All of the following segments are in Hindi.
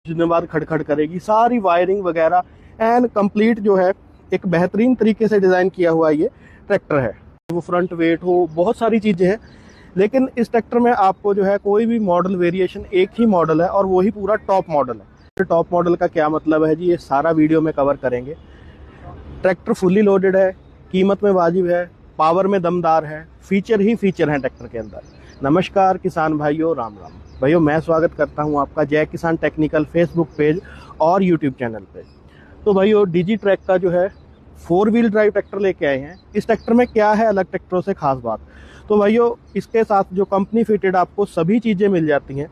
दिन बाद खड़खड़ करेगी, सारी वायरिंग वगैरह एंड कंप्लीट जो है एक बेहतरीन तरीके से डिज़ाइन किया हुआ ये ट्रैक्टर है। वो फ्रंट वेट हो, बहुत सारी चीज़ें हैं, लेकिन इस ट्रैक्टर में आपको जो है कोई भी मॉडल वेरिएशन, एक ही मॉडल है और वही पूरा टॉप मॉडल है। टॉप मॉडल का क्या मतलब है जी, ये सारा वीडियो में कवर करेंगे। ट्रैक्टर फुली लोडेड है, कीमत में वाजिब है, पावर में दमदार है, फीचर ही फीचर हैं ट्रैक्टर के अंदर। नमस्कार किसान भाइयों, राम राम भाइयों, मैं स्वागत करता हूं आपका जय किसान टेक्निकल फेसबुक पेज और यूट्यूब चैनल पे। तो भाइयों, डिजी ट्रैक का जो है 4 व्हील ड्राइव ट्रैक्टर लेके आए हैं। इस ट्रैक्टर में क्या है अलग ट्रैक्टरों से खास बात, तो भाइयों इसके साथ जो कंपनी फिटेड आपको सभी चीज़ें मिल जाती हैं।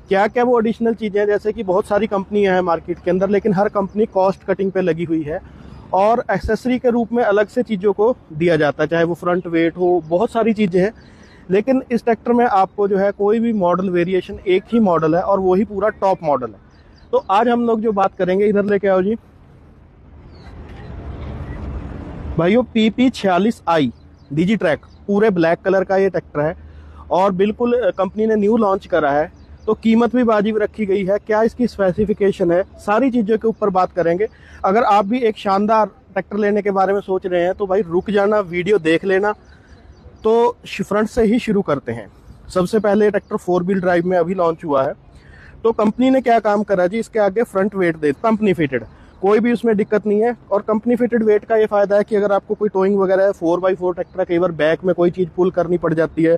क्या क्या वो एडिशनल चीज़ें हैं, जैसे कि बहुत सारी कंपनियां हैं मार्केट के अंदर, लेकिन हर कंपनी कॉस्ट कटिंग पे लगी हुई है और एक्सेसरी के रूप में अलग से चीज़ों को दिया जाता है, चाहे वो फ्रंट वेट हो, बहुत सारी चीज़ें हैं। लेकिन इस ट्रैक्टर में आपको जो है कोई भी मॉडल वेरिएशन, एक ही मॉडल है और वही पूरा टॉप मॉडल है। तो आज हम लोग जो बात करेंगे, इधर लेके आओ जी भाइयों, PP46i डिजी ट्रैक, पूरे ब्लैक कलर का ये ट्रैक्टर है और बिल्कुल कंपनी ने न्यू लॉन्च करा है। तो कीमत भी वाजिब रखी गई है। क्या इसकी स्पेसिफिकेशन है, सारी चीज़ों के ऊपर बात करेंगे। अगर आप भी एक शानदार ट्रैक्टर लेने के बारे में सोच रहे हैं तो भाई रुक जाना, वीडियो देख लेना। तो फ्रंट से ही शुरू करते हैं। सबसे पहले ट्रैक्टर 4 व्हील ड्राइव में अभी लॉन्च हुआ है। तो कंपनी ने क्या काम करा जी, इसके आगे फ्रंट वेट दे, कंपनी फिटेड, कोई भी उसमें दिक्कत नहीं है। और कंपनी फिटेड वेट का ये फायदा है कि अगर आपको कोई टोइंग वगैरह है, 4x4 ट्रैक्टर है, कई बार बैक में कोई चीज़ पुल करनी पड़ जाती है,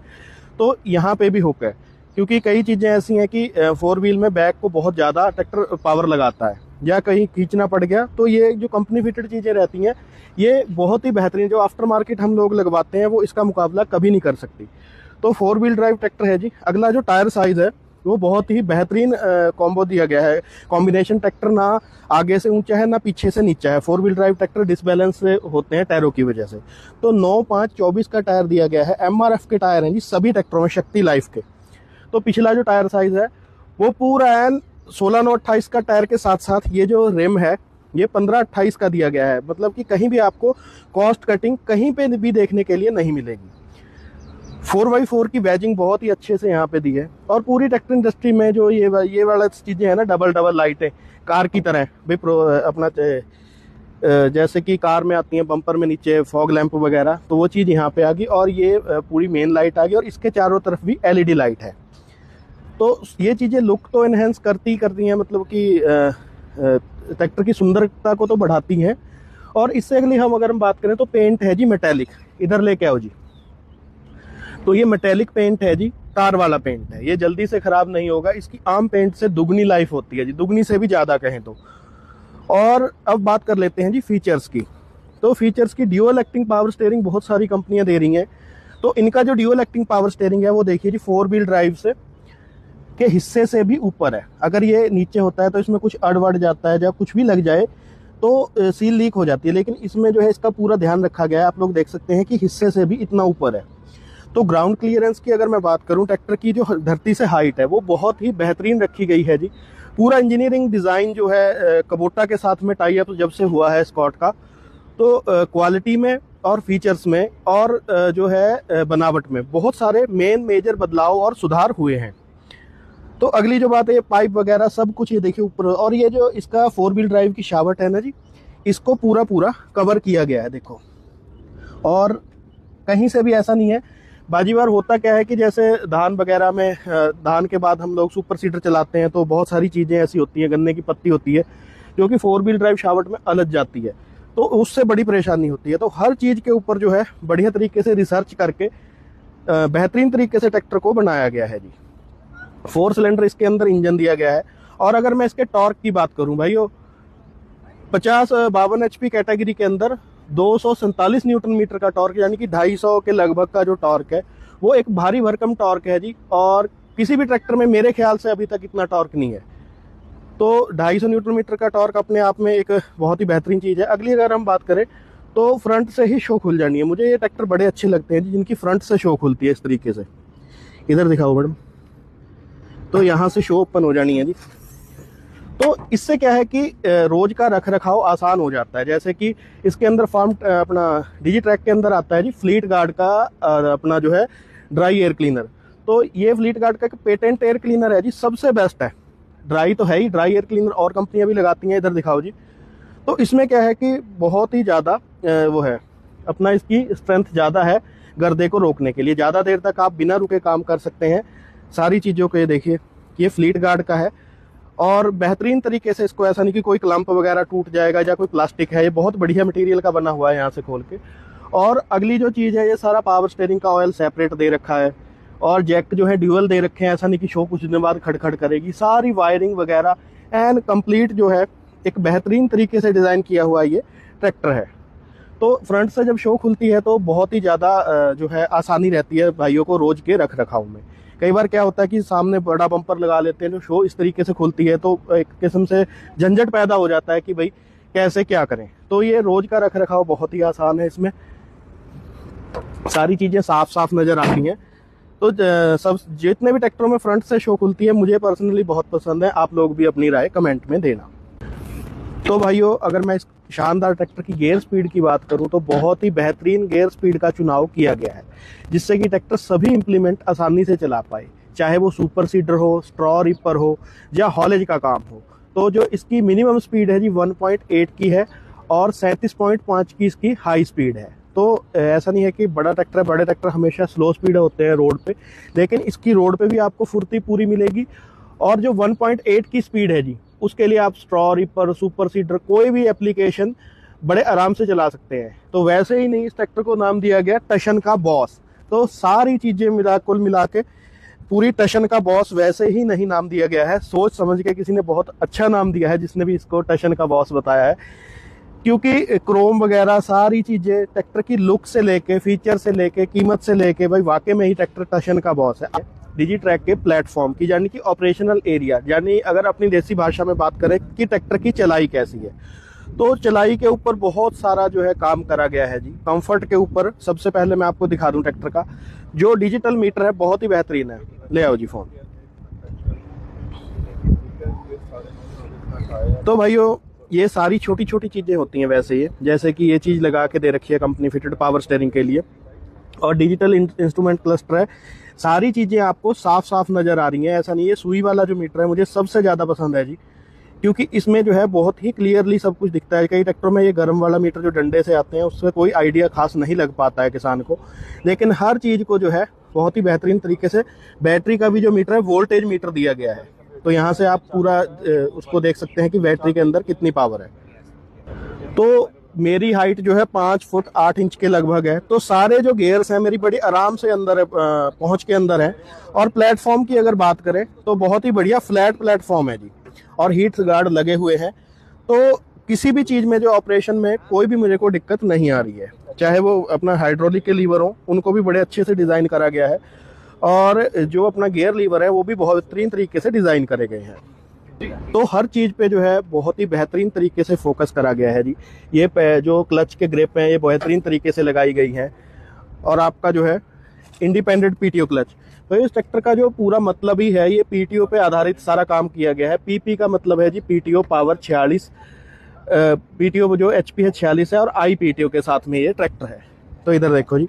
तो यहाँ पे भी हुक है। क्योंकि कई चीज़ें ऐसी हैं कि 4 व्हील में बैक को बहुत ज़्यादा ट्रैक्टर पावर लगाता है या कहीं खींचना पड़ गया, तो ये जो कंपनी फिटेड चीज़ें रहती हैं ये बहुत ही बेहतरीन, जो आफ्टर मार्केट हम लोग लगवाते हैं वो इसका मुकाबला कभी नहीं कर सकती। तो 4 व्हील ड्राइव ट्रैक्टर है जी। अगला जो टायर साइज़ है वो बहुत ही बेहतरीन कॉम्बो दिया गया है, कॉम्बिनेशन। ट्रैक्टर ना आगे से ऊंचा है ना पीछे से नीचा है। 4 व्हील ड्राइव ट्रैक्टर डिसबैलेंस से होते हैं टायरों की वजह से। तो 9-5-24 का टायर दिया गया है। MRF के टायर हैं जी सभी ट्रैक्टरों में, शक्ति लाइफ के। तो पिछला जो टायर साइज है वो पूरा एन 16/9/28 का टायर के साथ साथ ये जो रिम है ये 15/28 का दिया गया है। मतलब कि कहीं भी आपको कॉस्ट कटिंग कहीं पे भी देखने के लिए नहीं मिलेगी। 4x4 की बैजिंग बहुत ही अच्छे से यहाँ पे दी है। और पूरी ट्रैक्टर इंडस्ट्री में जो ये वाला चीज़ें हैं ना, डबल लाइटें कार की तरह भाई, अपना जैसे कि कार में आती हैं बम्पर में नीचे फॉग लैंप वगैरह, तो वो चीज़ यहाँ पे आ गई। और ये पूरी मेन लाइट आ गई और इसके चारों तरफ भी LED लाइट है। तो ये चीज़ें लुक तो इनहेंस करती हैं, मतलब कि ट्रैक्टर की सुंदरता को तो बढ़ाती हैं। और इससे अगली अगर हम बात करें तो पेंट है जी मेटेलिक। इधर लेके आओ जी। तो ये मेटेलिक पेंट है जी, तार वाला पेंट है, ये जल्दी से खराब नहीं होगा। इसकी आम पेंट से दुगनी लाइफ होती है जी, दुगनी से भी ज़्यादा कहें तो। और अब बात कर लेते हैं जी फीचर्स की। तो फीचर्स की ड्यूअल एक्टिंग पावर स्टीयरिंग बहुत सारी कंपनियां दे रही हैं। तो इनका जो ड्यूअल एक्टिंग पावर स्टीयरिंग है वो देखिए जी, 4 व्हील ड्राइव से के हिस्से से भी ऊपर है। अगर ये नीचे होता है तो इसमें कुछ अड़वड़ जाता है, जब कुछ भी लग जाए तो सील लीक हो जाती है, लेकिन इसमें जो है इसका पूरा ध्यान रखा गया है। आप लोग देख सकते हैं कि हिस्से से भी इतना ऊपर है। तो ग्राउंड क्लियरेंस की अगर मैं बात करूं, ट्रैक्टर की जो धरती से हाइट है वो बहुत ही बेहतरीन रखी गई है जी। पूरा इंजीनियरिंग डिज़ाइन जो है कबोटा के साथ में टाई अप जब से हुआ है स्कॉट का, तो क्वालिटी में और फीचर्स में और जो है बनावट में बहुत सारे मेजर बदलाव और सुधार हुए हैं। तो अगली जो बात है, ये पाइप वगैरह सब कुछ ये देखिए ऊपर। और ये जो इसका 4 व्हील ड्राइव की शावट है ना जी, इसको पूरा कवर किया गया है, देखो। और कहीं से भी ऐसा नहीं है। बाजी बार होता क्या है कि जैसे धान वगैरह में, धान के बाद हम लोग सुपर सीडर चलाते हैं तो बहुत सारी चीज़ें ऐसी होती हैं, गन्ने की पत्ती होती है जो कि 4 व्हील ड्राइव शावट में अलग जाती है, तो उससे बड़ी परेशानी होती है। तो हर चीज़ के ऊपर जो है बढ़िया तरीके से रिसर्च करके बेहतरीन तरीके से ट्रैक्टर को बनाया गया है जी। 4 सिलेंडर इसके अंदर इंजन दिया गया है। और अगर मैं इसके टॉर्क की बात करूं भाइयों, 52 HP कैटेगरी के अंदर 247 न्यूटन मीटर का टॉर्क, यानी कि 250 के लगभग का जो टॉर्क है वो एक भारी भरकम टॉर्क है जी। और किसी भी ट्रैक्टर में मेरे ख्याल से अभी तक इतना टॉर्क नहीं है। तो 250 न्यूटन मीटर का टॉर्क अपने आप में एक बहुत ही बेहतरीन चीज़ है। अगली अगर हम बात करें तो फ्रंट से ही शो खुल जानी है। मुझे ये ट्रैक्टर बड़े अच्छे लगते हैं जी जिनकी फ्रंट से शो खुलती है इस तरीके से। इधर दिखाओ मैडम, तो यहाँ से शो ओपन हो जानी है जी। तो इससे क्या है कि रोज का रख रखाव आसान हो जाता है। जैसे कि इसके अंदर अपना डिजी ट्रैक के अंदर आता है जी फ्लीट गार्ड का अपना जो है ड्राई एयर क्लीनर। तो ये फ्लीट गार्ड का पेटेंट एयर क्लीनर है जी, सबसे बेस्ट है। ड्राई तो है ही, ड्राई एयर क्लीनर और कंपनियां भी लगाती हैं, इधर दिखाओ जी। तो इसमें क्या है कि बहुत ही ज़्यादा वो है, अपना इसकी स्ट्रेंथ ज़्यादा है गर्दे को रोकने के लिए, ज़्यादा देर तक आप बिना रुके काम कर सकते हैं सारी चीज़ों को। ये देखिए, ये फ्लीट गार्ड का है और बेहतरीन तरीके से इसको, ऐसा नहीं कि कोई क्लम्प वगैरह टूट जाएगा या कोई प्लास्टिक है, ये बहुत बढ़िया मटेरियल का बना हुआ है यहाँ से खोल के। और अगली जो चीज़ है, ये सारा पावर स्टीयरिंग का ऑयल सेपरेट दे रखा है और जैक जो है ड्यूअल दे रखे हैं, ऐसा नहीं कि शो कुछ दिन बाद खड़खड़ करेगी। सारी वायरिंग वगैरह एंड कंप्लीट जो है एक बेहतरीन तरीके से डिज़ाइन किया हुआ ये ट्रैक्टर है। तो फ्रंट से जब शो खुलती है तो बहुत ही ज़्यादा जो है आसानी रहती है भाइयों को रोज़ के रख रखाव में। कई बार क्या होता है कि सामने बड़ा बम्पर लगा लेते हैं, जो शो इस तरीके से खुलती है तो एक किस्म से झंझट पैदा हो जाता है कि भाई कैसे क्या करें। तो ये रोज़ का रख रखाव बहुत ही आसान है, इसमें सारी चीज़ें साफ साफ नज़र आती हैं। तो सब जितने भी ट्रैक्टरों में फ्रंट से शो खुलती है मुझे पर्सनली बहुत पसंद है, आप लोग भी अपनी राय कमेंट में देना। तो भाइयों, अगर मैं इस शानदार ट्रैक्टर की गियर स्पीड की बात करूं तो बहुत ही बेहतरीन गियर स्पीड का चुनाव किया गया है, जिससे कि ट्रैक्टर सभी इंप्लीमेंट आसानी से चला पाए, चाहे वो सुपर सीडर हो, स्ट्रॉ रिपर हो या हॉलेज का काम हो। तो जो इसकी मिनिमम स्पीड है जी 1.8 की है और 37.5 की इसकी हाई स्पीड है। तो ऐसा नहीं है कि बड़ा ट्रैक्टर है, बड़े ट्रैक्टर हमेशा स्लो स्पीड होते हैं रोड पे, लेकिन इसकी रोड पे भी आपको फुर्ती पूरी मिलेगी। और जो 1.8 की स्पीड है जी, उसके लिए आप स्ट्रॉ रिपर, सुपर सीडर, कोई भी एप्लीकेशन बड़े आराम से चला सकते हैं। तो वैसे ही नहीं, इस ट्रैक्टर को नाम दिया गया टशन का बॉस। तो सारी चीज़ें कुल मिला के पूरी टशन का बॉस वैसे ही नहीं नाम दिया गया है, सोच समझ के किसी ने बहुत अच्छा नाम दिया है जिसने भी इसको टशन का बॉस बताया है। क्योंकि क्रोम वगैरह सारी चीज़ें ट्रैक्टर की लुक से लेके, फीचर से लेके, कीमत से लेके, भाई वाकई में ही ट्रैक्टर टशन का बॉस है। डिजीट्रैक के प्लेटफॉर्म की, यानी कि ऑपरेशनल एरिया, यानी अगर अपनी देसी भाषा में बात करें कि ट्रैक्टर की चलाई कैसी है, तो चलाई के ऊपर बहुत सारा जो है काम करा गया है जी। कंफर्ट के ऊपर सबसे पहले मैं आपको दिखा दूं, ट्रैक्टर का जो डिजिटल मीटर है बहुत ही बेहतरीन है। ले आओ जी फोन। तो भाइयों, ये सारी छोटी छोटी चीज़ें होती हैं वैसे ये, जैसे कि ये चीज़ लगा के दे रखी है कंपनी फिटेड पावर स्टीयरिंग के लिए, और डिजिटल इंस्ट्रूमेंट क्लस्टर है। सारी चीज़ें आपको साफ साफ नज़र आ रही हैं। ऐसा नहीं है, सुई वाला जो मीटर है मुझे सबसे ज़्यादा पसंद है जी, क्योंकि इसमें जो है बहुत ही क्लियरली सब कुछ दिखता है। कई ट्रैक्टरों में ये गर्म वाला मीटर जो डंडे से आते हैं उससे कोई आइडिया खास नहीं लग पाता है किसान को, लेकिन हर चीज़ को जो है बहुत ही बेहतरीन तरीके से, बैटरी का भी जो मीटर है वोल्टेज मीटर दिया गया है, तो यहाँ से आप पूरा उसको देख सकते हैं कि बैटरी के अंदर कितनी पावर है। तो मेरी हाइट जो है 5 फुट 8 इंच के लगभग है, तो सारे जो गियर्स हैं मेरी बड़ी आराम से अंदर पहुंच के अंदर है। और प्लेटफॉर्म की अगर बात करें तो बहुत ही बढ़िया फ्लैट प्लेटफॉर्म है जी, और हीट गार्ड लगे हुए हैं। तो किसी भी चीज़ में जो ऑपरेशन में कोई भी मुझे को दिक्कत नहीं आ रही है, चाहे वो अपना हाइड्रोलिक के लीवर हो, उनको भी बड़े अच्छे से डिज़ाइन करा गया है, और जो अपना गियर लीवर है वो भी बहुत बेहतरीन तरीके से डिज़ाइन करे गए हैं। तो हर चीज़ पे जो है बहुत ही बेहतरीन तरीके से फोकस करा गया है जी। ये जो क्लच के ग्रिप हैं ये बेहतरीन तरीके से लगाई गई हैं, और आपका जो है इंडिपेंडेंट पीटीओ क्लच। तो इस ट्रैक्टर का जो पूरा मतलब ही है, ये पीटीओ पे आधारित सारा काम किया गया है। पीपी का मतलब है जी पीटीओ पावर 46, पीटीओ जो एचपी है 46 है, और आई पीटीओ के साथ में ये ट्रैक्टर है। तो इधर देखो जी,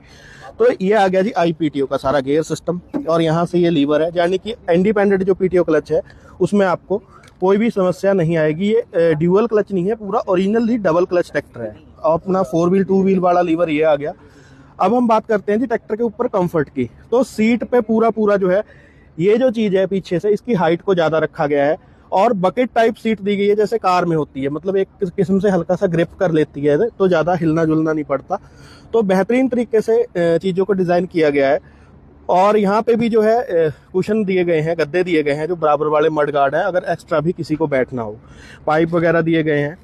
तो ये आ गया जी आई पीटीओ का सारा गियर सिस्टम, और यहाँ से ये लीवर है, यानी कि इंडिपेंडेंट जो पीटीओ क्लच है उसमें आपको कोई भी समस्या नहीं आएगी। ये ड्यूअल क्लच नहीं है, पूरा ओरिजिनली डबल क्लच ट्रैक्टर है। अपना 4 व्हील 2 व्हील वाला लीवर ये आ गया। अब हम बात करते हैं जी ट्रैक्टर के ऊपर कंफर्ट की। तो सीट पे पूरा जो है ये जो चीज़ है पीछे से, इसकी हाइट को ज़्यादा रखा गया है, और बकेट टाइप सीट दी गई है जैसे कार में होती है, मतलब एक किस्म से हल्का सा ग्रिप कर लेती है, तो ज़्यादा हिलना जुलना नहीं पड़ता। तो बेहतरीन तरीके से चीज़ों को डिज़ाइन किया गया है। और यहाँ पे भी जो है कुशन दिए गए हैं, गद्दे दिए गए हैं जो बराबर वाले मड गार्ड हैं, अगर एक्स्ट्रा भी किसी को बैठना हो। पाइप वगैरह दिए गए हैं।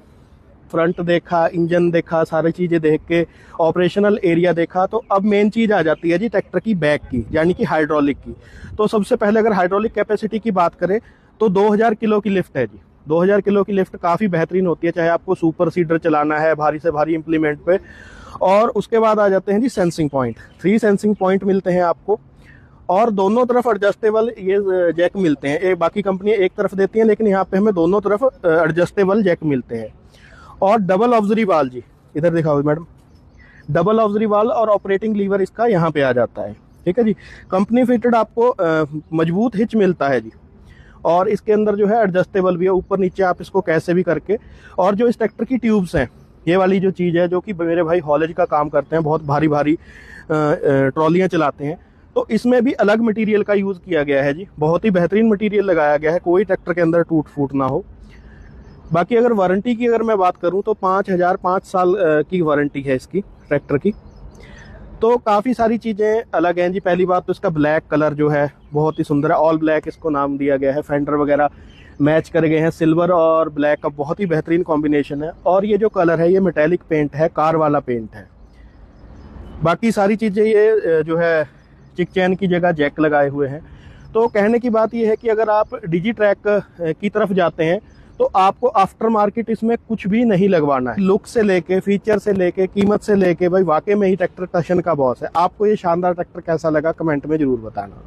फ्रंट देखा, इंजन देखा, सारी चीज़ें देख के ऑपरेशनल एरिया देखा। तो अब मेन चीज़ आ जाती है जी ट्रैक्टर की बैक की, यानी कि हाइड्रोलिक की। तो सबसे पहले अगर हाइड्रोलिक कैपेसिटी की बात करें तो 2000 किलो की लिफ्ट है जी। 2000 किलो की लिफ्ट काफ़ी बेहतरीन होती है, चाहे आपको सुपर सीडर चलाना है भारी से भारी इम्प्लीमेंट पे। और उसके बाद आ जाते हैं जी सेंसिंग पॉइंट। 3 सेंसिंग पॉइंट मिलते हैं आपको, और दोनों तरफ एडजस्टेबल ये जैक मिलते हैं। एक बाकी कंपनियां एक तरफ देती हैं, लेकिन यहाँ पे हमें दोनों तरफ एडजस्टेबल जैक मिलते हैं। और डबल ऑक्सिलरी वाल्व जी, इधर दिखाओ मैडम, डबल ऑक्सिलरी वाल्व और ऑपरेटिंग लीवर इसका यहाँ पे आ जाता है। ठीक है जी। कंपनी फिटेड आपको मजबूत हिच मिलता है जी। और इसके अंदर जो है एडजस्टेबल भी है, ऊपर नीचे आप इसको कैसे भी करके। और जो इस ट्रैक्टर की ट्यूब्स हैं, ये वाली जो चीज़ है, जो कि मेरे भाई हॉलेज का काम करते हैं, बहुत भारी भारी ट्रॉलियाँ चलाते हैं, तो इसमें भी अलग मटेरियल का यूज़ किया गया है जी। बहुत ही बेहतरीन मटेरियल लगाया गया है, कोई ट्रैक्टर के अंदर टूट फूट ना हो। बाकी अगर वारंटी की अगर मैं बात करूं तो 5000 5 साल की वारंटी है इसकी ट्रैक्टर की। तो काफ़ी सारी चीज़ें अलग हैं जी। पहली बात तो इसका ब्लैक कलर जो है बहुत ही सुंदर है, ऑल ब्लैक इसको नाम दिया गया है। फेंडर वगैरह मैच करे गए हैं, सिल्वर और ब्लैक का बहुत ही बेहतरीन कॉम्बिनेशन है। और ये जो कलर है ये मेटेलिक पेंट है, कार वाला पेंट है। बाकी सारी चीज़ें ये जो है चिक चैन की जगह जैक लगाए हुए हैं। तो कहने की बात ये है कि अगर आप डिजी ट्रैक की तरफ जाते हैं तो आपको आफ्टर मार्केट इसमें कुछ भी नहीं लगवाना है। लुक से लेके, फीचर से लेके, कीमत से लेके, भाई वाकई में ही ट्रैक्टर टशन का बॉस है। आपको ये शानदार ट्रैक्टर कैसा लगा कमेंट में जरूर बताना।